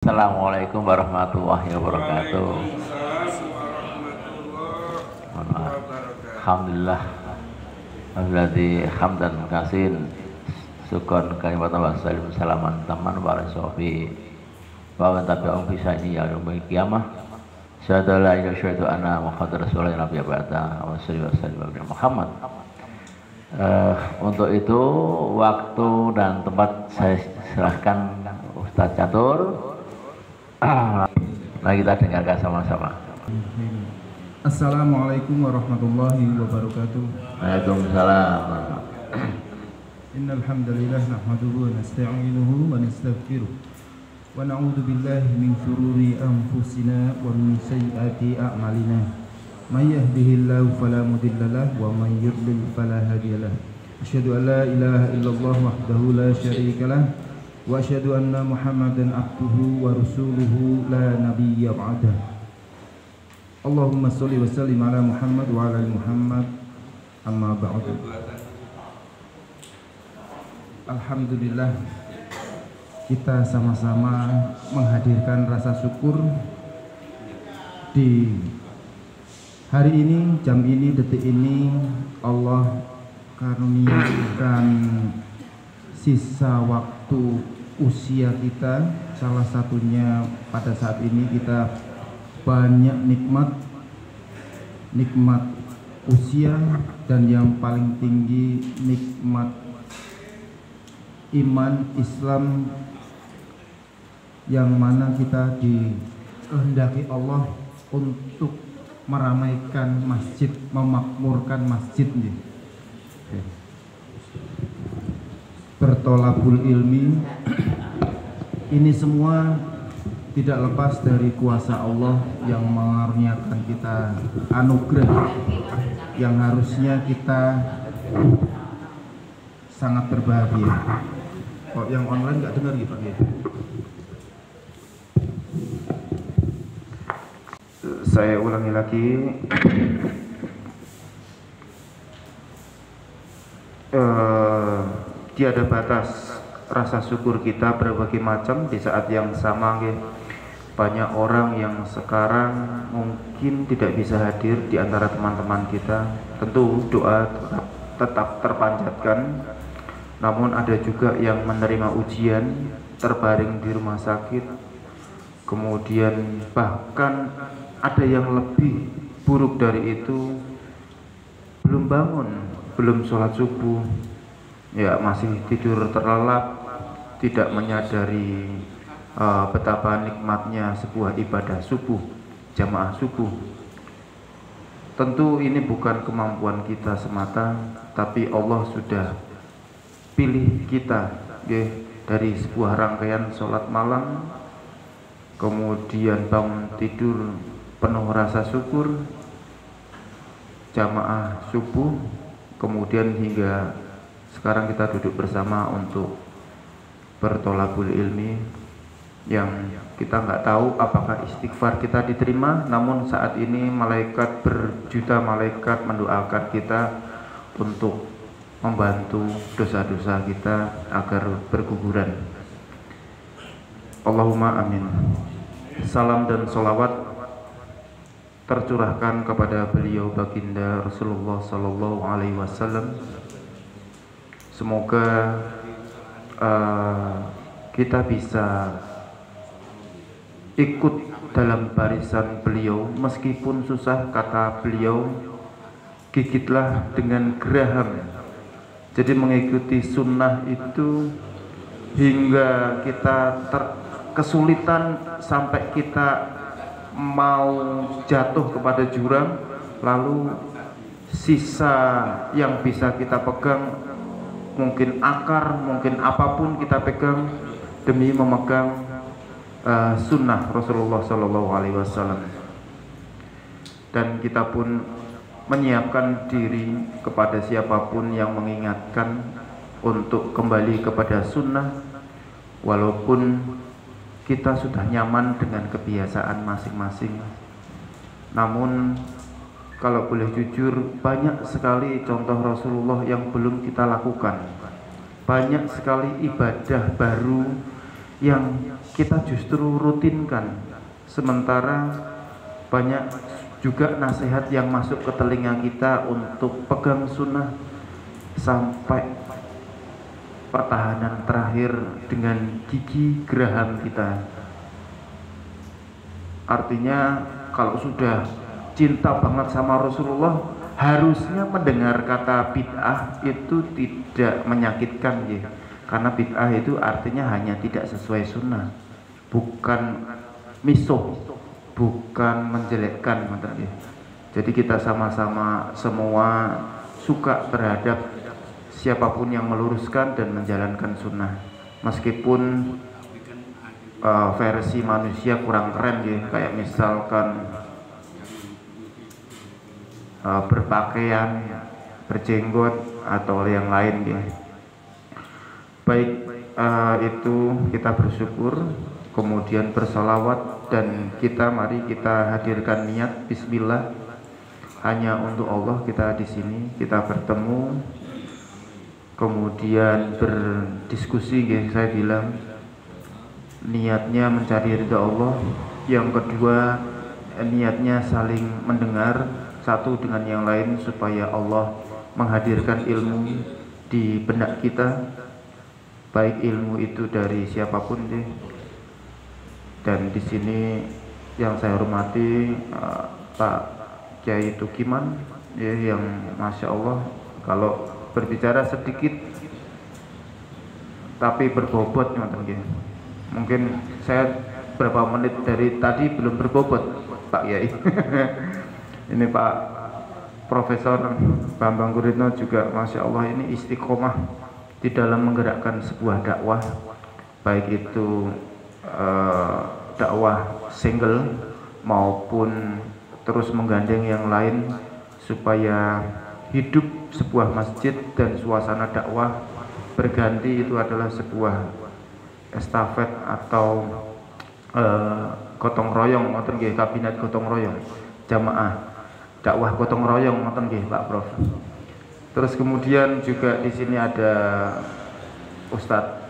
Assalamualaikum warahmatullahi wabarakatuh. Alhamdulillah alladzi hamdan kasin syukran kalimatan wa salaman taman wa rasofi wa man tabi'ahum bi sani yaumil qiyamah. Syahada la ilaha illallah anna muhammadar rasulullah nabiyya ba'da wa sallallahu alaihi Muhammad. Untuk itu waktu dan tempat saya serahkan Ustadz Catur. Mari kita dengarkan sama-sama. Assalamualaikum warahmatullahi wabarakatuh. Waalaikumsalam. Innal hamdalillah nahmaduhu wa nasta'inuhu wa nastaghfiruh wa na'udzu billahi min shururi anfusina wa min sayyiati a'malina. May yahdihillahu fala mudilla lahu wa may yudlil fala hadiya lahu. Asyhadu an la ilaha illallah wahdahu la syarika lahu wa asyhadu anna Muhammadan abduhu wa rasuluhu la nabiyya ba'dah. Allahumma sholli wa sallim ala Muhammad wa ala ali Muhammad, amma ba'du. Alhamdulillah, kita sama-sama menghadirkan rasa syukur di hari ini, jam ini, detik ini. Allah karuniakan sisa waktu usia kita, salah satunya pada saat ini kita banyak nikmat usia, dan yang paling tinggi nikmat iman Islam, yang mana kita dikehendaki Allah untuk meramaikan masjid, memakmurkan masjid, bertolabul ilmi. Ini semua tidak lepas dari kuasa Allah yang mengaruniakan kita anugerah yang harusnya kita sangat berbahagia. Kok yang online nggak dengar gitu ya? Saya ulangi lagi. Tiada batas rasa syukur kita berbagai macam di saat yang sama. Banyak orang yang sekarang mungkin tidak bisa hadir di antara teman-teman kita. Tentu doa tetap terpanjatkan, namun ada juga yang menerima ujian, terbaring di rumah sakit, kemudian bahkan ada yang lebih buruk dari itu, belum bangun, belum sholat subuh, ya masih tidur terlelap, tidak menyadari betapa nikmatnya sebuah ibadah subuh, jamaah subuh. Tentu ini bukan kemampuan kita semata, tapi Allah sudah pilih kita dari sebuah rangkaian sholat malam, kemudian bangun tidur penuh rasa syukur, jamaah subuh, kemudian hingga sekarang kita duduk bersama untuk bertolabul ilmi, yang kita nggak tahu apakah istighfar kita diterima. Namun saat ini berjuta malaikat mendoakan kita untuk membantu dosa-dosa kita agar berguguran. Allahumma amin. Salam dan sholawat tercurahkan kepada beliau baginda Rasulullah Sallallahu Alaihi Wasallam. Semoga kita bisa ikut dalam barisan beliau, meskipun susah, kata beliau, gigitlah dengan geraham. Jadi mengikuti sunnah itu hingga kita kesulitan sampai kita mau jatuh kepada jurang, lalu sisa yang bisa kita pegang, mungkin akar, mungkin apapun kita pegang demi memegang sunnah Rasulullah Sallallahu Alaihi Wasallam. Dan kita pun menyiapkan diri kepada siapapun yang mengingatkan untuk kembali kepada sunnah, walaupun kita sudah nyaman dengan kebiasaan masing-masing. Namun kalau boleh jujur, banyak sekali contoh Rasulullah yang belum kita lakukan. Banyak sekali ibadah baru yang kita justru rutinkan, sementara banyak juga nasihat yang masuk ke telinga kita untuk pegang sunnah sampai pertahanan terakhir dengan gigi geraham kita. Artinya kalau sudah cinta banget sama Rasulullah, harusnya mendengar kata bid'ah itu tidak menyakitkan ya. Karena bid'ah itu artinya hanya tidak sesuai sunnah, bukan misuh, bukan menjelekkan. Jadi kita sama-sama semua suka terhadap siapapun yang meluruskan dan menjalankan sunnah, meskipun versi manusia kurang keren ya, kayak misalkan berpakaian, berjenggot atau yang lain ya. Baik, itu kita bersyukur, kemudian bersolawat, dan mari kita hadirkan niat bismillah hanya untuk Allah. Kita di sini kita bertemu, kemudian berdiskusi ya, saya bilang niatnya mencari ridha Allah, yang kedua niatnya saling mendengar satu dengan yang lain supaya Allah menghadirkan ilmu di benak kita, baik ilmu itu dari siapapun deh. Dan di sini yang saya hormati Pak Kiai Tukiman ya, yang masya Allah kalau berbicara sedikit tapi berbobot mungkin saya berapa menit dari tadi belum berbobot Pak Kiai. Ini Pak Profesor Bambang Guritno juga masya Allah ini istiqomah di dalam menggerakkan sebuah dakwah, baik itu dakwah single maupun terus menggandeng yang lain supaya hidup sebuah masjid dan suasana dakwah berganti. Itu adalah sebuah estafet atau gotong royong, kabinet gotong royong jamaah dakwah gotong royong Pak Prof. Terus kemudian juga di sini ada Ustadz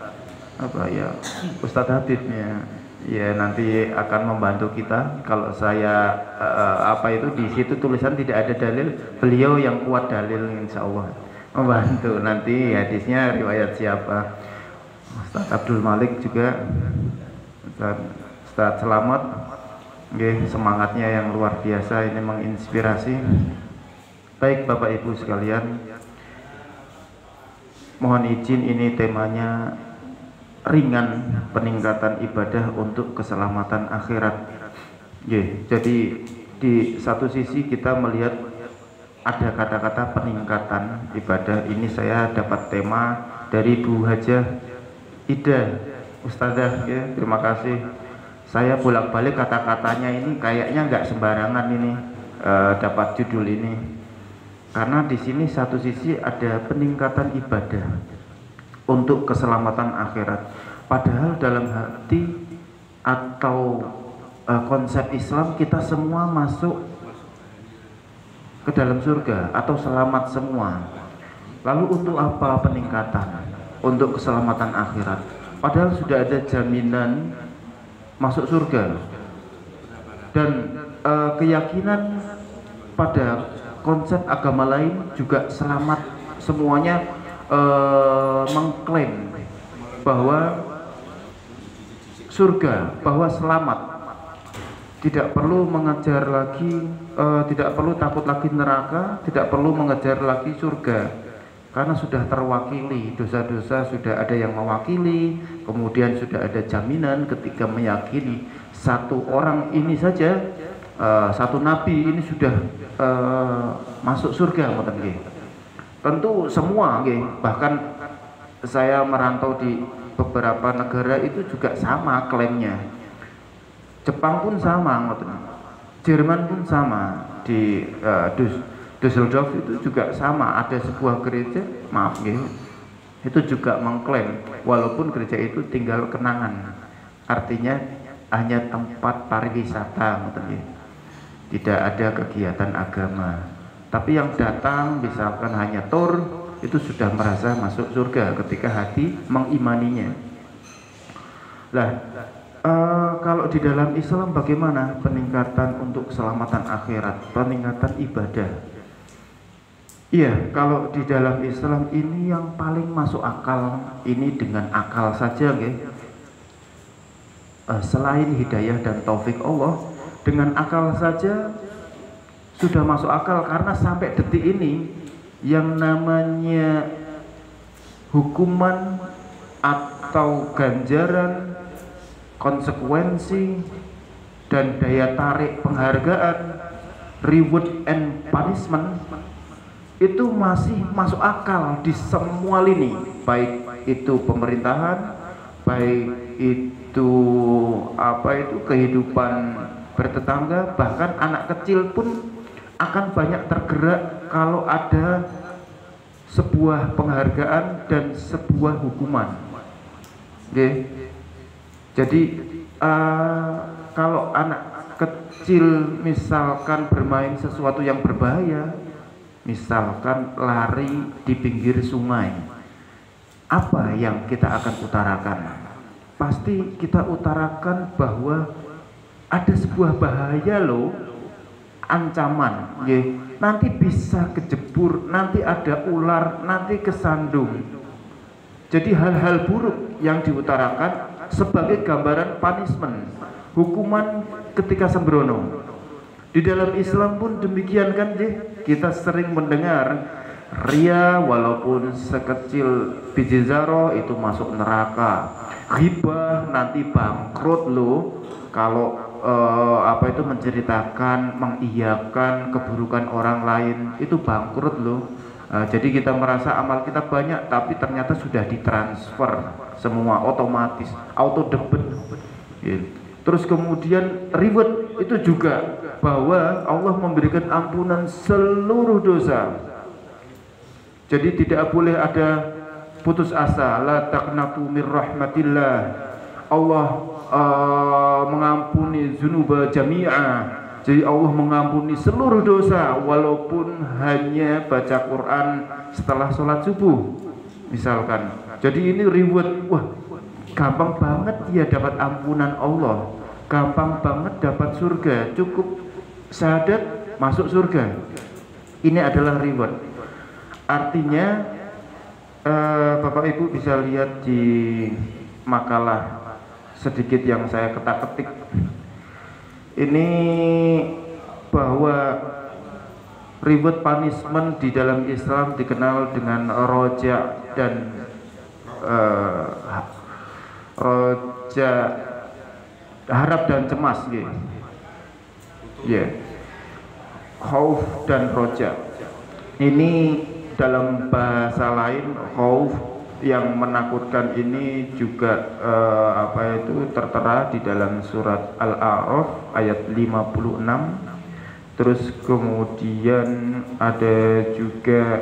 Habibnya ya, nanti akan membantu kita. Kalau saya di situ tulisan tidak ada dalil, beliau yang kuat dalil, insya Allah membantu. Nanti hadisnya riwayat siapa, Ustadz Abdul Malik juga, Ustadz Selamat. Semangatnya yang luar biasa, ini menginspirasi. Baik Bapak Ibu sekalian, mohon izin ini temanya ringan, peningkatan ibadah untuk keselamatan akhirat. Jadi di satu sisi kita melihat ada kata-kata peningkatan ibadah. Ini saya dapat tema dari Bu Hajah Ida Ustazah ya, terima kasih. Saya bolak-balik kata-katanya ini kayaknya nggak sembarangan ini dapat judul ini, karena di sini satu sisi ada peningkatan ibadah untuk keselamatan akhirat, padahal dalam hati atau konsep Islam kita semua masuk ke dalam surga atau selamat semua. Lalu untuk apa peningkatan? Untuk keselamatan akhirat, padahal sudah ada jaminan masuk surga. Dan keyakinan pada konsep agama lain juga selamat semuanya, mengklaim bahwa surga, bahwa selamat, tidak perlu mengejar lagi, tidak perlu takut lagi neraka, tidak perlu mengejar lagi surga, karena sudah terwakili, dosa-dosa sudah ada yang mewakili. Kemudian sudah ada jaminan ketika meyakini satu orang ini saja, satu nabi ini sudah masuk surga. Tentu semua, bahkan saya merantau di beberapa negara itu juga sama klaimnya. Jepang pun sama, Jerman pun sama, di Düsseldorf itu juga sama, ada sebuah gereja, itu juga mengklaim walaupun gereja itu tinggal kenangan, artinya hanya tempat pariwisata, tidak ada kegiatan agama. Tapi yang datang misalkan hanya tur, itu sudah merasa masuk surga ketika hati mengimaninya. Lah, kalau di dalam Islam bagaimana peningkatan untuk keselamatan akhirat, peningkatan ibadah? Iya, kalau di dalam Islam ini yang paling masuk akal, ini dengan akal saja, selain hidayah dan taufik Allah, dengan akal saja sudah masuk akal, karena sampai detik ini yang namanya hukuman atau ganjaran, konsekuensi dan daya tarik penghargaan, reward and punishment, itu masih masuk akal di semua lini, baik itu pemerintahan, baik itu kehidupan bertetangga, bahkan anak kecil pun akan banyak tergerak kalau ada sebuah penghargaan dan sebuah hukuman. Jadi kalau anak kecil misalkan bermain sesuatu yang berbahaya, misalkan lari di pinggir sungai, apa yang kita akan utarakan? Pasti kita utarakan bahwa ada sebuah bahaya loh, ancaman, nanti bisa kejebur, nanti ada ular, nanti kesandung. Jadi hal-hal buruk yang diutarakan sebagai gambaran punishment, hukuman ketika sembrono. Di dalam Islam pun demikian kan, kita sering mendengar ria walaupun sekecil biji zarah itu masuk neraka, ghibah nanti bangkrut loh, kalau menceritakan, mengiyakan keburukan orang lain itu bangkrut loh. Jadi kita merasa amal kita banyak, tapi ternyata sudah ditransfer semua otomatis, auto debit. Terus kemudian reward itu juga bahwa Allah memberikan ampunan seluruh dosa. Jadi tidak boleh ada putus asa, la taqnatu mir rahmatillah. Allah mengampuni dzunuba jami'a. Jadi Allah mengampuni seluruh dosa walaupun hanya baca Quran setelah sholat subuh misalkan. Jadi ini reward, wah gampang banget dia dapat ampunan Allah, gampang banget dapat surga, cukup syahadat masuk surga. Ini adalah reward. Artinya Bapak Ibu bisa lihat di makalah sedikit yang saya ketak-ketik ini, bahwa reward punishment di dalam Islam dikenal dengan roja dan roja, harap dan cemas, khauf dan roja. Ini dalam bahasa lain, khauf yang menakutkan ini juga tertera di dalam surat Al-A'raf ayat 56. Terus kemudian ada juga,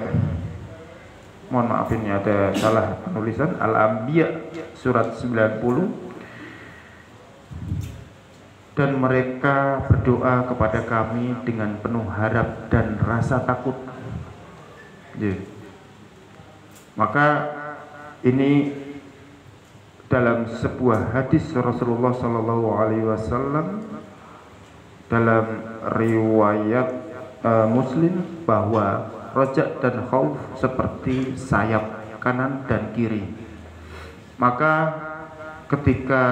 mohon maaf ini ada salah penulisan, Al-Anbiya surat 90. Dan mereka berdoa kepada kami dengan penuh harap dan rasa takut. Maka ini dalam sebuah hadis Rasulullah SAW dalam riwayat Muslim, bahwa rojak dan khauf seperti sayap kanan dan kiri. Maka ketika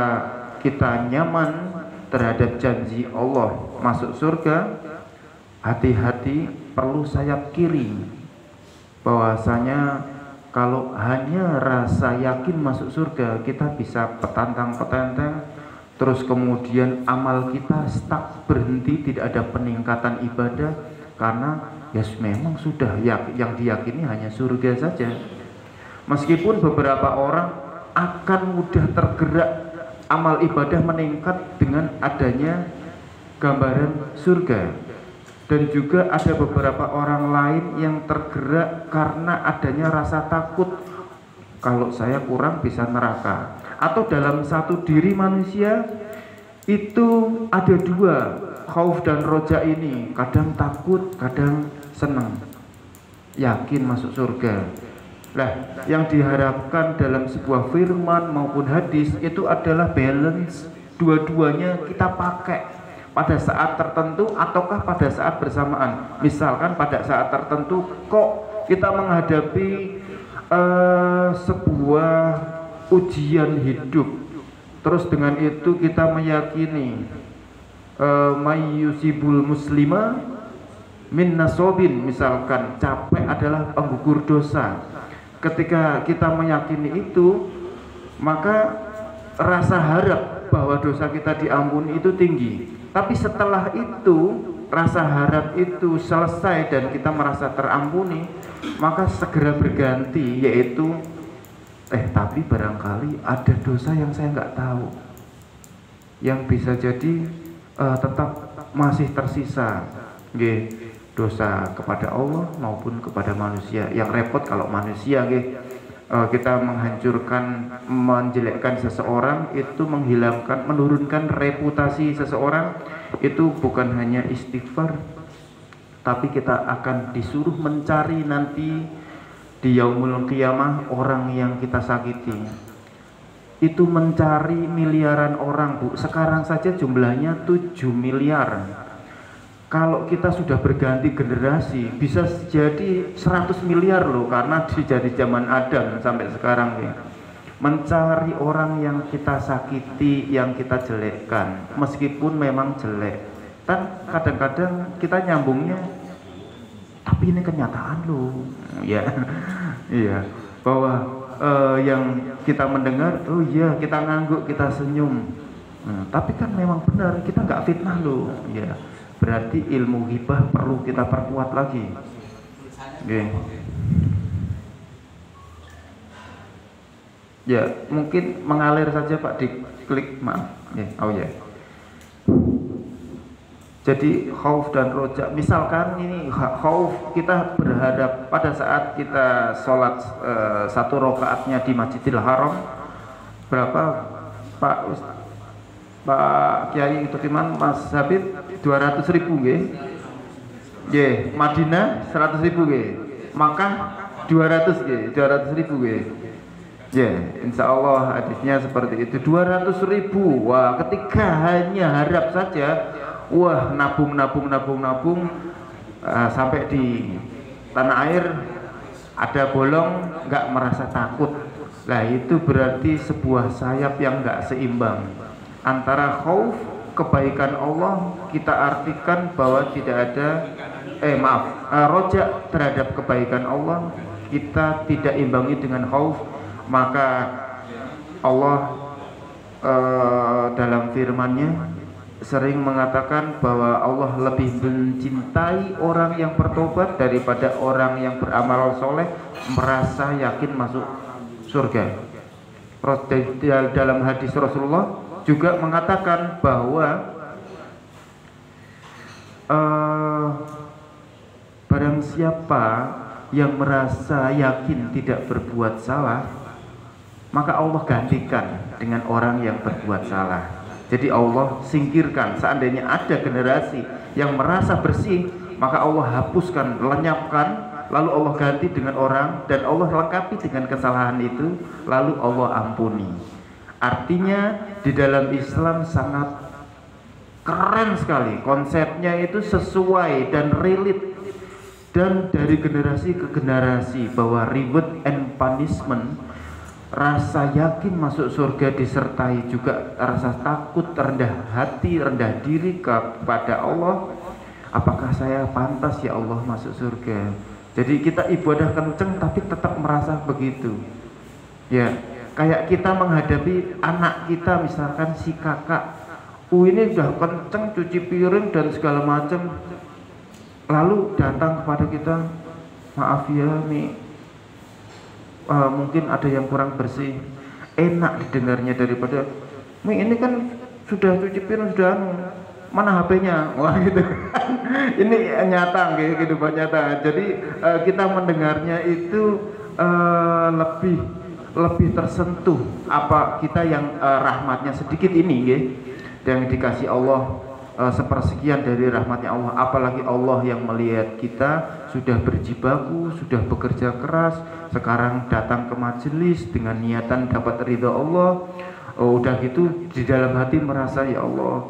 kita nyaman terhadap janji Allah masuk surga, hati-hati perlu sayap kiri, bahwasanya kalau hanya rasa yakin masuk surga, kita bisa petantang-petenteng, terus kemudian amal kita stuck, berhenti, tidak ada peningkatan ibadah, karena ya memang sudah yang diyakini hanya surga saja. Meskipun beberapa orang akan mudah tergerak amal ibadah meningkat dengan adanya gambaran surga. Dan juga ada beberapa orang lain yang tergerak karena adanya rasa takut, kalau saya kurang bisa neraka. Atau dalam satu diri manusia itu ada dua, khauf dan roja ini, kadang takut, kadang senang, yakin masuk surga. Nah, yang diharapkan dalam sebuah firman maupun hadis itu adalah balance, dua-duanya kita pakai pada saat tertentu ataukah pada saat bersamaan. Misalkan pada saat tertentu kok kita menghadapi sebuah ujian hidup, terus dengan itu kita meyakini mayyusibul muslima min nasobin, misalkan capek adalah penggugur dosa. Ketika kita meyakini itu, maka rasa harap bahwa dosa kita diampuni itu tinggi. Tapi setelah itu rasa harap itu selesai dan kita merasa terampuni, maka segera berganti, yaitu tapi barangkali ada dosa yang saya nggak tahu, yang bisa jadi tetap masih tersisa, dosa kepada Allah maupun kepada manusia. Yang repot kalau manusia, kita menghancurkan, menjelekkan seseorang, itu menghilangkan, menurunkan reputasi seseorang, itu bukan hanya istighfar, tapi kita akan disuruh mencari nanti di yaumul qiyamah orang yang kita sakiti. Itu mencari miliaran orang, Bu. Sekarang saja jumlahnya 7 miliar. Kalau kita sudah berganti generasi, bisa jadi 100 miliar loh, karena dari zaman Adam sampai sekarang ya. Mencari orang yang kita sakiti, yang kita jelekkan, meskipun memang jelek. Kan kadang-kadang kita nyambungnya, tapi ini kenyataan loh, ya, iya, bahwa yang kita mendengar, oh iya kita ngangguk, kita senyum, tapi kan memang benar, kita nggak fitnah loh, ya. Berarti ilmu ghibah perlu kita perkuat lagi. Ya, mungkin mengalir saja Pak, diklik, maaf. Oh ya. Jadi khauf dan roja, misalkan ini khauf, kita berhadap pada saat kita sholat satu rakaatnya di Masjidil Haram, berapa Pak Kiai itu Timan, Mas Habib, 200.000 Madinah 100.000 Makkah 200.000 insya Allah hadisnya seperti itu, 200.000. Wah, ketika hanya harap saja, wah, nabung sampai di tanah air ada bolong, nggak merasa takut. Nah, itu berarti sebuah sayap yang nggak seimbang antara khauf, kebaikan Allah, kita artikan bahwa tidak ada roja terhadap kebaikan Allah, kita tidak imbangi dengan khauf. Maka Allah dalam firman-Nya sering mengatakan bahwa Allah lebih mencintai orang yang bertobat daripada orang yang beramal soleh merasa yakin masuk surga. Dalam hadis Rasulullah juga mengatakan bahwa barang siapa yang merasa yakin tidak berbuat salah, maka Allah gantikan dengan orang yang berbuat salah. Jadi Allah singkirkan. Seandainya ada generasi yang merasa bersih, maka Allah hapuskan, lenyapkan, lalu Allah ganti dengan orang, dan Allah lengkapi dengan kesalahan itu, lalu Allah ampuni. Artinya di dalam Islam sangat keren sekali, konsepnya itu sesuai dan relate, dan dari generasi ke generasi, bahwa reward and punishment, rasa yakin masuk surga disertai juga rasa takut, rendah hati, rendah diri kepada Allah. Apakah saya pantas ya Allah masuk surga? Jadi kita ibadah kenceng tapi tetap merasa begitu, ya. Kayak kita menghadapi anak kita, misalkan si kakak, ini udah kenceng cuci piring dan segala macam, lalu datang kepada kita, maaf ya nih, mungkin ada yang kurang bersih. Enak didengarnya daripada, nih ini kan sudah cuci piring, sudah mana HP-nya, wah gitu. Ini nyata, gitu nyata. Jadi kita mendengarnya itu lebih tersentuh, apa kita yang rahmatnya sedikit ini, yang dikasih Allah sepersekian dari rahmatnya Allah, apalagi Allah yang melihat kita sudah berjibaku, sudah bekerja keras, sekarang datang ke majelis dengan niatan dapat ridha Allah. Udah gitu di dalam hati merasa, ya Allah,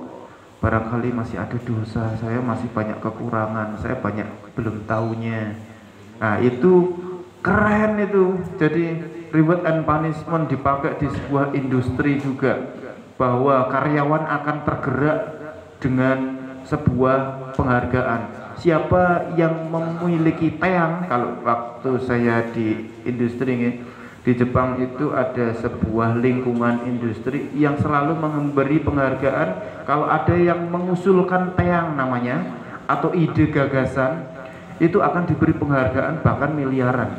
barangkali masih ada dosa, saya masih banyak kekurangan, saya banyak belum tahunya. Nah itu keren itu. Jadi reward and punishment dipakai di sebuah industri juga, bahwa karyawan akan tergerak dengan sebuah penghargaan. Siapa yang memiliki teang, kalau waktu saya di industri ini di Jepang itu ada sebuah lingkungan industri yang selalu memberi penghargaan kalau ada yang mengusulkan teang namanya atau ide gagasan, itu akan diberi penghargaan bahkan miliaran.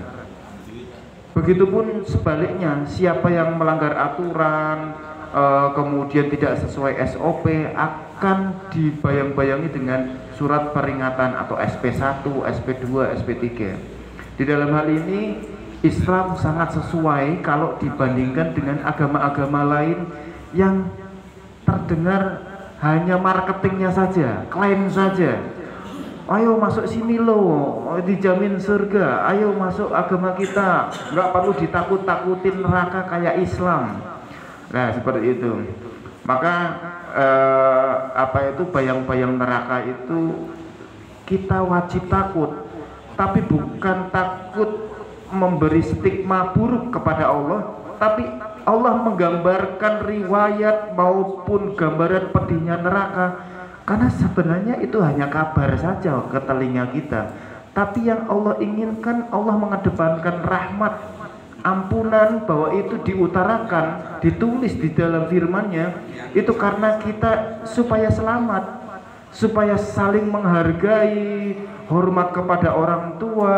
Begitupun sebaliknya, siapa yang melanggar aturan, kemudian tidak sesuai SOP, akan dibayang-bayangi dengan surat peringatan atau SP1, SP2, SP3. Di dalam hal ini Islam sangat sesuai kalau dibandingkan dengan agama-agama lain yang terdengar hanya marketingnya saja, klaim saja. Ayo masuk sini loh, dijamin surga. Ayo masuk agama kita, nggak perlu ditakut-takutin neraka kayak Islam. Nah seperti itu. Maka apa itu bayang-bayang neraka itu kita wajib takut, tapi bukan takut memberi stigma buruk kepada Allah, tapi Allah menggambarkan riwayat maupun gambaran pedihnya neraka, karena sebenarnya itu hanya kabar saja ke telinga kita. Tapi yang Allah inginkan, Allah mengedepankan rahmat, ampunan, bahwa itu diutarakan, ditulis di dalam firman-Nya, itu karena kita supaya selamat, supaya saling menghargai, hormat kepada orang tua,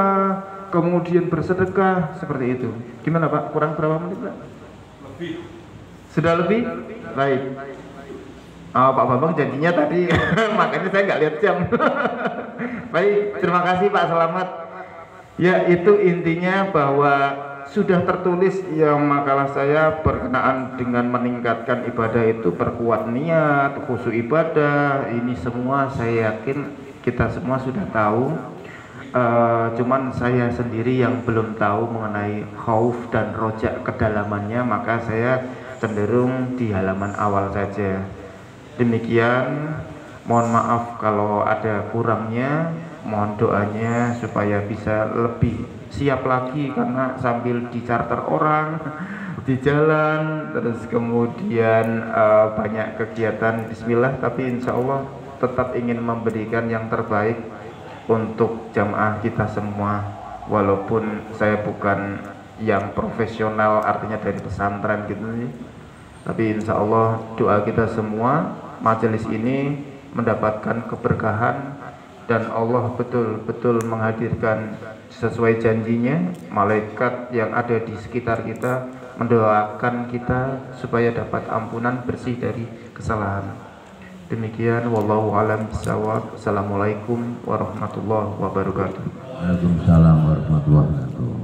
kemudian bersedekah, seperti itu. Gimana Pak? Kurang berapa menit Pak? Lebih. Sudah lebih? Baik. Oh, Pak Bambang janjinya tadi, makanya saya nggak lihat jam. Baik, terima kasih Pak Selamat. Ya itu intinya, bahwa sudah tertulis yang makalah saya berkenaan dengan meningkatkan ibadah itu, perkuat niat, khusyuk ibadah. Ini semua saya yakin kita semua sudah tahu. Cuman saya sendiri yang belum tahu mengenai khauf dan rojak kedalamannya, maka saya cenderung di halaman awal saja. Demikian, mohon maaf kalau ada kurangnya, mohon doanya supaya bisa lebih siap lagi, karena sambil di charter orang di jalan, terus kemudian banyak kegiatan. Bismillah, tapi insya Allah tetap ingin memberikan yang terbaik untuk jamaah kita semua, walaupun saya bukan yang profesional artinya dari pesantren gitu nih, tapi insya Allah doa kita semua majelis ini mendapatkan keberkahan, dan Allah betul-betul menghadirkan sesuai janjinya malaikat yang ada di sekitar kita mendoakan kita supaya dapat ampunan, bersih dari kesalahan. Demikian, wallahu alam bisawab. Assalamualaikum warahmatullahi wabarakatuh. Waalaikumsalam warahmatullahi wabarakatuh.